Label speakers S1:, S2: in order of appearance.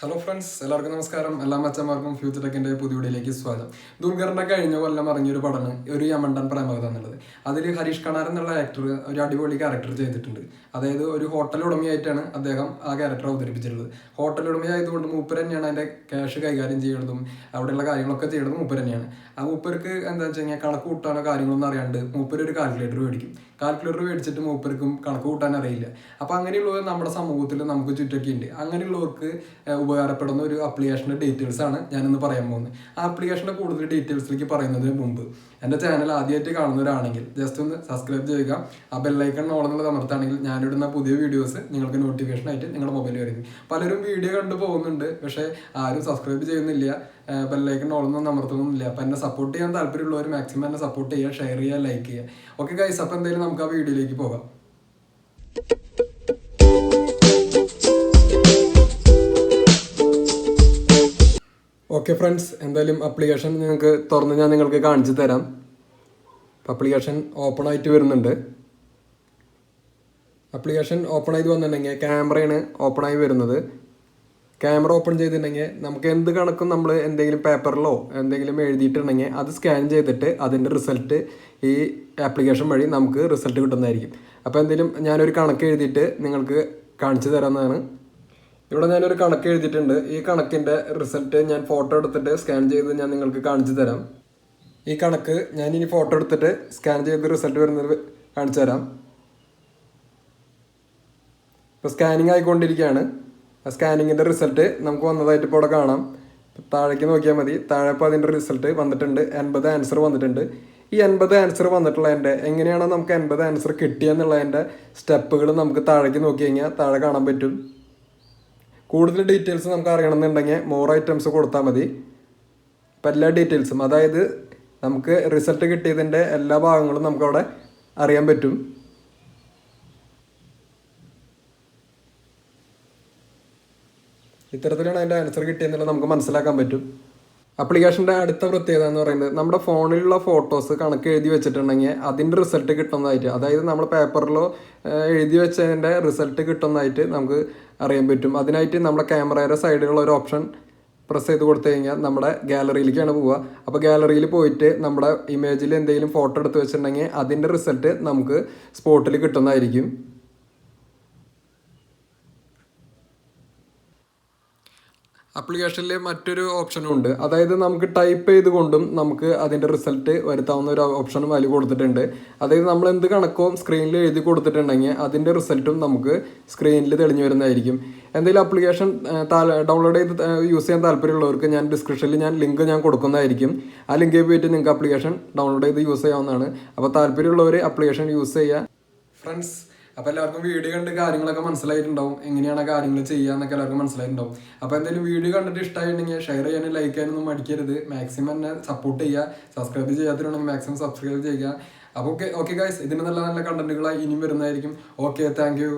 S1: Hello friends, എല്ലാവർക്കും നമസ്കാരം. എല്ലാ മച്ചന്മാർക്കും ഫ്യൂച്ചർ ടെക്കിൻ്റെ പുതിയ വീഡിയോയിലേക്ക് സ്വാഗതം. ദുൽഖറിൻ്റെ കഴിഞ്ഞ കൊല്ലം ഇറങ്ങിയൊരു പടമാണ് ഒരു യമണ്ടൻ പ്രേമകഥ എന്നുള്ളത്. അതിൽ ഹരീഷ് കണാർ എന്നുള്ള ആക്ടർ ഒരു അടിപൊളി ക്യാരക്ടർ ചെയ്തിട്ടുണ്ട്. അതായത് ഒരു ഹോട്ടൽ ഉടമയായിട്ടാണ് അദ്ദേഹം ആ ക്യാരക്ടർ അവതരിപ്പിച്ചിട്ടുള്ളത്. ഹോട്ടൽ ഉടമയായതുകൊണ്ട് മൂപ്പർ തന്നെയാണ് അതിൻ്റെ ക്യാഷ് കൈകാര്യം ചെയ്യുന്നതും അവിടെയുള്ള കാര്യങ്ങളൊക്കെ ചെയ്യുന്നത് മൂപ്പർ തന്നെയാണ്. ആ മൂപ്പർക്ക് എന്താ വെച്ച് കഴിഞ്ഞാൽ കണക്ക് കൂട്ടാനോ കാര്യങ്ങളൊന്നും അറിയാണ്ട് മൂപ്പർ ഒരു കാൽക്കുലേറ്റർ മേടിക്കും. കാൽക്കുലേറ്റർ മേടിച്ചിട്ട് മൂപ്പർക്കും കണക്ക് കൂട്ടാൻ അറിയില്ല. അപ്പോൾ അങ്ങനെയുള്ളവർ നമ്മുടെ സമൂഹത്തിൽ നമുക്ക് ചുറ്റൊക്കെ ഉണ്ട്. അങ്ങനെയുള്ളവർക്ക് ഉപകാരപ്പെടുന്ന ഒരു ആപ്ലിക്കേഷൻ്റെ ഡീറ്റെയിൽസ് ആണ് ഞാനിന്ന് പറയാൻ പോകുന്നത്. ആ ആപ്ലിക്കേഷൻ്റെ കൂടുതൽ ഡീറ്റെയിൽസിലേക്ക് പറയുന്നതിന് മുമ്പ് എൻ്റെ ചാനൽ ആദ്യമായിട്ട് കാണുന്നവരാണെങ്കിൽ ജസ്റ്റ് ഒന്ന് സബ്സ്ക്രൈബ് ചെയ്യുക. ആ ബെല്ലൈക്കൺ ഓളെന്നുള്ളത് അമർത്താണെങ്കിൽ ഞാനിടുന്ന പുതിയ വീഡിയോസ് നിങ്ങൾക്ക് നോട്ടിഫിക്കേഷൻ ആയിട്ട് നിങ്ങളുടെ മൊബൈലിൽ വരുന്നത്. പലരും വീഡിയോ കണ്ടു പോകുന്നുണ്ട്, പക്ഷേ ആരും സബ്സ്ക്രൈബ് ചെയ്യുന്നില്ല, ബെല്ലൈക്കൺ ഓളൊന്നും അമർത്തുന്നില്ല. അപ്പം എന്നെ സപ്പോർട്ട് ചെയ്യാൻ താല്പര്യമുള്ളവർ മാക്സിമം എന്നെ സപ്പോർട്ട് ചെയ്യുക, ഷെയർ ചെയ്യുക, ലൈക്ക് ചെയ്യുക. ഓക്കെ ഗൈസ്, അപ്പോൾ എന്തായാലും നമുക്ക് ആ വീഡിയോയിലേക്ക് പോകാം. ഓക്കെ ഫ്രണ്ട്സ്, എന്തായാലും ആപ്ലിക്കേഷൻ നിങ്ങൾക്ക് തുറന്ന് ഞാൻ നിങ്ങൾക്ക് കാണിച്ചു തരാം. ആപ്ലിക്കേഷൻ ഓപ്പൺ ആയിട്ട് വരുന്നുണ്ട്. ആപ്ലിക്കേഷൻ ഓപ്പൺ ആയിട്ട് വന്നിട്ടുണ്ടെങ്കിൽ ക്യാമറയാണ് ഓപ്പൺ ആയി വരുന്നത്. ക്യാമറ ഓപ്പൺ ചെയ്തിട്ടുണ്ടെങ്കിൽ നമുക്ക് എന്ത് കണക്കും നമ്മൾ എന്തെങ്കിലും പേപ്പറിലോ എന്തെങ്കിലും എഴുതിയിട്ടുണ്ടെങ്കിൽ അത് സ്കാൻ ചെയ്തിട്ട് അതിൻ്റെ റിസൾട്ട് ഈ ആപ്ലിക്കേഷൻ വഴി നമുക്ക് റിസൾട്ട് കിട്ടുന്നതായിരിക്കും. അപ്പോൾ എന്തെങ്കിലും ഞാനൊരു കണക്ക് എഴുതിയിട്ട് നിങ്ങൾക്ക് കാണിച്ചു തരാമെന്നാണ്. ഇവിടെ ഞാനൊരു കണക്ക് എഴുതിയിട്ടുണ്ട്. ഈ കണക്കിൻ്റെ റിസൾട്ട് ഞാൻ ഫോട്ടോ എടുത്തിട്ട് സ്കാൻ ചെയ്ത് ഞാൻ നിങ്ങൾക്ക് കാണിച്ചു തരാം. ഈ കണക്ക് ഞാനിനി ഫോട്ടോ എടുത്തിട്ട് സ്കാൻ ചെയ്ത് റിസൾട്ട് വരുന്നത് കാണിച്ചു തരാം. ഇപ്പോൾ സ്കാനിങ് ആയിക്കൊണ്ടിരിക്കുകയാണ്. ആ സ്കാനിങ്ങിൻ്റെ റിസൾട്ട് നമുക്ക് വന്നതായിട്ട് ഇപ്പോൾ ഇവിടെ കാണാം. താഴേക്ക് നോക്കിയാൽ മതി. താഴെ ഇപ്പോൾ അതിൻ്റെ റിസൾട്ട് വന്നിട്ടുണ്ട്. 80 ആൻസർ വന്നിട്ടുണ്ട്. ഈ 80 ആൻസർ വന്നിട്ടുള്ളതിൻ്റെ എങ്ങനെയാണോ നമുക്ക് 80 ആൻസർ കിട്ടിയെന്നുള്ളതിൻ്റെ സ്റ്റെപ്പുകൾ നമുക്ക് താഴേക്ക് നോക്കി കഴിഞ്ഞാൽ താഴെ കാണാൻ പറ്റും. കൂടുതൽ ഡീറ്റെയിൽസ് നമുക്ക് അറിയണമെന്നുണ്ടെങ്കിൽ മോർ ഐറ്റംസ് കൊടുത്താൽ മതി. ഇപ്പം എല്ലാ ഡീറ്റെയിൽസും, അതായത് നമുക്ക് റിസൾട്ട് കിട്ടിയതിൻ്റെ എല്ലാ ഭാഗങ്ങളും നമുക്കവിടെ അറിയാൻ പറ്റും. ഇത്തരത്തിലാണ് അതിൻ്റെ ആൻസർ കിട്ടിയെന്നുള്ളത് നമുക്ക് മനസ്സിലാക്കാൻ പറ്റും. ആപ്ലിക്കേഷൻ്റെ അടുത്ത പ്രത്യേകത എന്ന് പറയുന്നത് നമ്മുടെ ഫോണിലുള്ള ഫോട്ടോസ് കണക്ക് എഴുതി വെച്ചിട്ടുണ്ടെങ്കിൽ അതിൻ്റെ റിസൾട്ട് കിട്ടുന്നതായിട്ട്, അതായത് നമ്മൾ പേപ്പറിലോ എഴുതി വെച്ചതിൻ്റെ റിസൾട്ട് കിട്ടുന്നതായിട്ട് നമുക്ക് അറിയാൻ പറ്റും. അതിനായിട്ട് നമ്മുടെ ക്യാമറയുടെ സൈഡിലുള്ള ഒരു ഓപ്ഷൻ പ്രസ് ചെയ്ത് കൊടുത്തു കഴിഞ്ഞാൽ നമ്മുടെ ഗാലറിയിലേക്കാണ് പോവുക. അപ്പോൾ ഗാലറിയിൽ പോയിട്ട് നമ്മുടെ ഇമേജിൽ എന്തെങ്കിലും ഫോട്ടോ എടുത്ത് വെച്ചിട്ടുണ്ടെങ്കിൽ അതിൻ്റെ റിസൾട്ട് നമുക്ക് സ്പോട്ടിൽ കിട്ടുന്നതായിരിക്കും. ആപ്ലിക്കേഷനിൽ മറ്റൊരു ഓപ്ഷനും ഉണ്ട്. അതായത് നമുക്ക് ടൈപ്പ് ചെയ്തുകൊണ്ടും നമുക്ക് അതിൻ്റെ റിസൾട്ട് വരുത്താവുന്ന ഒരു ഓപ്ഷനും അതിൽ കൊടുത്തിട്ടുണ്ട്. അതായത് നമ്മൾ എന്ത് കണക്കോ സ്ക്രീനിൽ എഴുതി കൊടുത്തിട്ടുണ്ടെങ്കിൽ അതിൻ്റെ റിസൾട്ടും നമുക്ക് സ്ക്രീനിൽ തെളിഞ്ഞു വരുന്നതായിരിക്കും. എന്തെങ്കിലും ആപ്ലിക്കേഷൻ ഡൗൺലോഡ് ചെയ്ത് യൂസ് ചെയ്യാൻ താല്പര്യമുള്ളവർക്ക് ഞാൻ ഡിസ്ക്രിപ്ഷനിൽ ലിങ്ക് കൊടുക്കുന്നതായിരിക്കും. ആ ലിങ്കിൽ പോയിട്ട് നിങ്ങൾക്ക് ആപ്ലിക്കേഷൻ ഡൗൺലോഡ് ചെയ്ത് യൂസ് ചെയ്യാവുന്നതാണ്. അപ്പോൾ താല്പര്യമുള്ളവർ ആപ്ലിക്കേഷൻ യൂസ് ചെയ്യുക. ഫ്രണ്ട്സ്, അപ്പോൾ എല്ലാവർക്കും വീഡിയോ കണ്ട് കാര്യങ്ങളൊക്കെ മനസ്സിലായിട്ടുണ്ടാവും. എങ്ങനെയാണ് കാര്യങ്ങൾ ചെയ്യുക എന്നൊക്കെ എല്ലാവർക്കും മനസ്സിലായിട്ടുണ്ടാവും. അപ്പോൾ എന്തായാലും വീഡിയോ കണ്ടിട്ട് ഇഷ്ടമായിട്ടുണ്ടെങ്കിൽ ഷെയർ ചെയ്യാനും ലൈക്ക് ചെയ്യാനൊന്നും മടിക്കരുത്. മാക്സിമം എന്നെ സപ്പോർട്ട് ചെയ്യുക. സബ്സ്ക്രൈബ് ചെയ്യാത്തവരുണ്ടെങ്കിൽ മാക്സിമം സബ്സ്ക്രൈബ് ചെയ്യുക. അപ്പോൾ ഓക്കെ ഗൈസ്, ഇതിന് നല്ല നല്ല കണ്ടന്റുകളായി ഇനിയും വരുന്നതായിരിക്കും. Okay, thank you.